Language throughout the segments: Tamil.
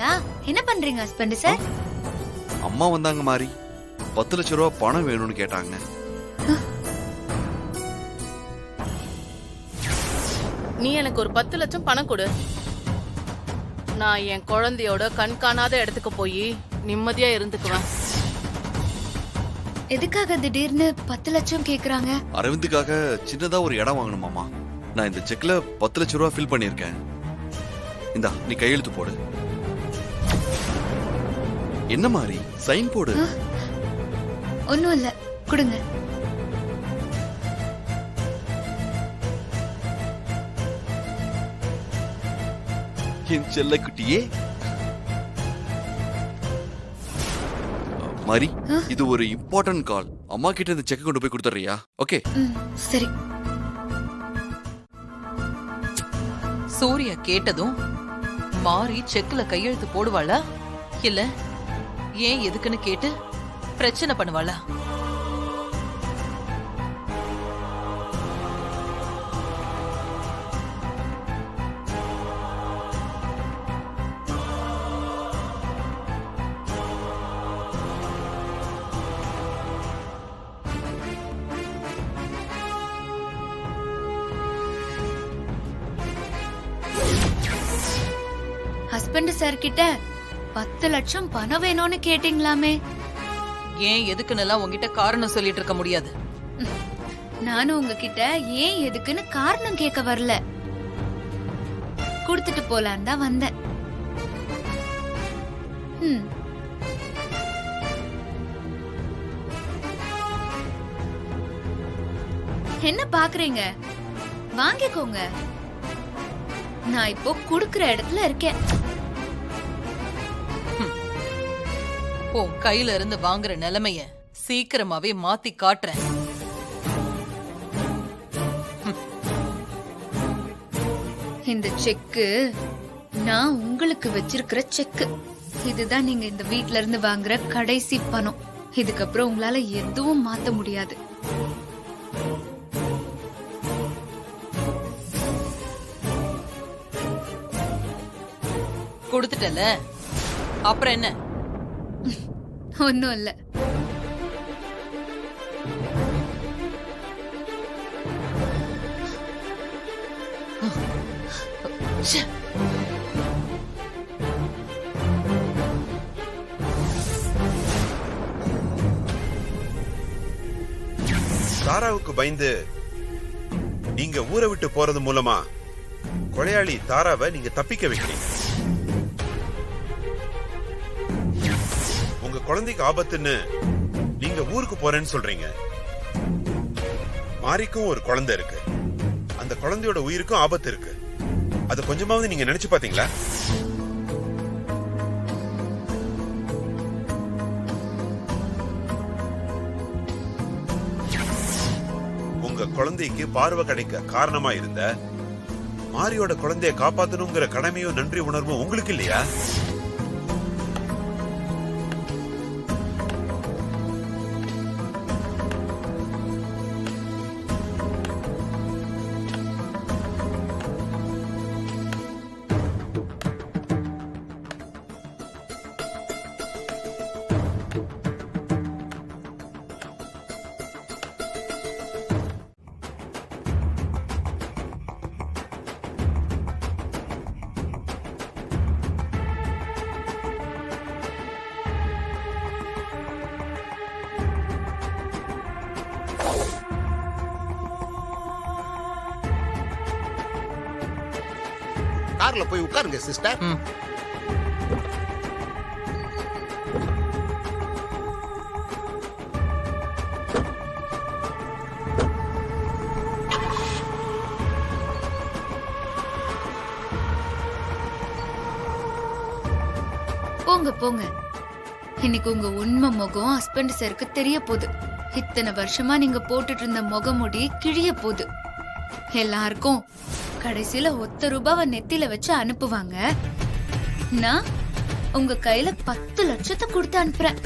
இருக்கீங்களா? என்ன பண்றீங்க ஹஸ்பண்ட் சார்? அம்மா வந்தாங்க மாதிரி 10 லட்சம் ரூபாய் பணம் வேணும்னு கேட்டாங்க. நீ எனக்கு ஒரு 10 லட்சம் பணம் கொடு. நான் என் குழந்தையோட கண் காணாத இடத்துக்கு போய் நிம்மதியா இருந்துக்குவேன். எதுக்காக திடீர்னு 10 லட்சம் கேக்குறாங்க? அரவிந்துக்காக சின்னதா ஒரு இடம் வாங்கணுமாமா. நான் இந்த செக்ல 10 லட்சம் ரூபாய் ஃபில் பண்ணிருக்கேன். இந்தா நீ கையெழுத்து போடு. என்ன மாதிரி சைன் போடு. ஒண்ணும் இல்ல, கொடுங்க. என் செல்ல குட்டியே. மாரி, இது ஒரு இம்பார்ட்டன்ட் கால். அம்மா கிட்ட இந்த செக் கொண்டு போய் கொடுத்துறியா? ஓகே சரி. சூர்யா கேட்டதும் மாறி செக்ல கையெழுத்து போடுவாளா இல்ல ஏன் எதுக்குன்னு கேட்டு பிரச்சனை பண்ணுவாளா? ஹஸ்பண்ட் சார் கிட்ட 10 லட்சம் பணம் வேணும்னு கேட்டீங்களாமே? ஏன் எதுக்குன்னு உங்ககிட்ட காரணம் சொல்லிட்டு இருக்க முடியாது. நானும் உங்ககிட்ட ஏன் எதுக்குன்னு காரணம் கேட்க வரல, கொடுத்துட்டு போலான்னு தான் வந்தேன். என்ன பாக்குறீங்க? வாங்கிக்கோங்க. நான் இப்போ குடுக்கிற இடத்துல இருக்கேன். உன் கையில இருந்து வாங்குற நிலைமைய சீக்கிரமாவே மாத்தி காட்டுறேன். இந்த செக்கு நான் உங்களுக்கு வச்சிருக்கிற செக்கு. இதுதான் நீங்க இந்த வீட்ல இருந்து வாங்குற கடைசி பணம். இதுக்கப்புறம் உங்களால எதுவும் மாத்த முடியாது. கொடுத்துட்டல, அப்புறம் என்ன? ஒன்னும் இல்ல. தாராவுக்கு பயந்து நீங்க ஊரை விட்டு போறது மூலமா கொலையாளி தாராவை நீங்க தப்பிக்க வைக்கிறீங்க. உங்க குழந்தைக்கு ஆபத்துன்னு நீங்க ஊருக்கு போறேன்னு சொல்றீங்க. மாரிக்கும் ஒரு குழந்தை இருக்கு. அந்த குழந்தையோட உயிருக்கும் ஆபத்து இருக்கு. அது கொஞ்சமாவது நீங்க நினைச்சு பாத்தீங்களா? உங்க குழந்தைக்கு பார்வை கிடைக்க காரணமா இருந்த மாரியோட குழந்தைய காப்பாத்தணுங்கிற கடமையும் நன்றி உணர்வும் உங்களுக்கு இல்லையா? கார்ல போய் உட்காருங்க சிஸ்டர். போங்க போங்க. இன்னைக்கு உங்க உண்மை முகம் ஹஸ்பண்ட் சாருக்கு தெரிய போகுது. இத்தனை வருஷமா நீங்க போட்டுட்டு இருந்த முகமுடி கிழிய போகுது. எல்லாருக்கும் கடைசியில ₹1 நெத்தில வச்சு அனுப்புவாங்க. நான் உங்க கையில 10 லட்சத்தை கொடுத்து அனுப்புறேன்.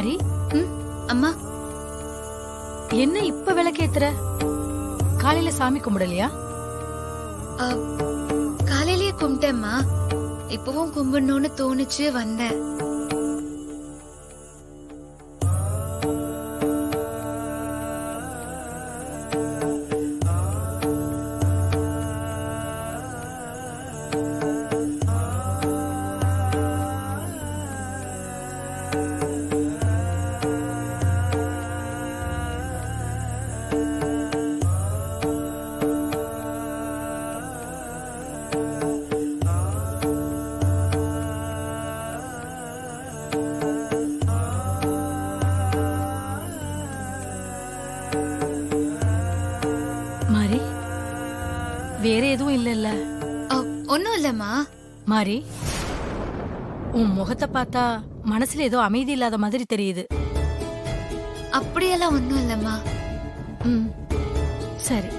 மாரி ம், அம்மா என்ன இப்ப விளக்கேத்துற? காலையில சாமி கும்பிடலையா? அ, காலையிலேயே கும்பிட்டேம்மா. இப்பவும் கும்பிடணும்னு தோணுச்சு வந்தேன். மாரி வேற எதுவும் இல்லல்ல? ஒன்னும் இல்லம்மா. மாரி உன் முகத்தை பார்த்தா மனசுல ஏதோ அமைதி இல்லாத மாதிரி தெரியுது. அப்படியெல்லாம் ஒன்னும் இல்லம்மா. ம், சரி.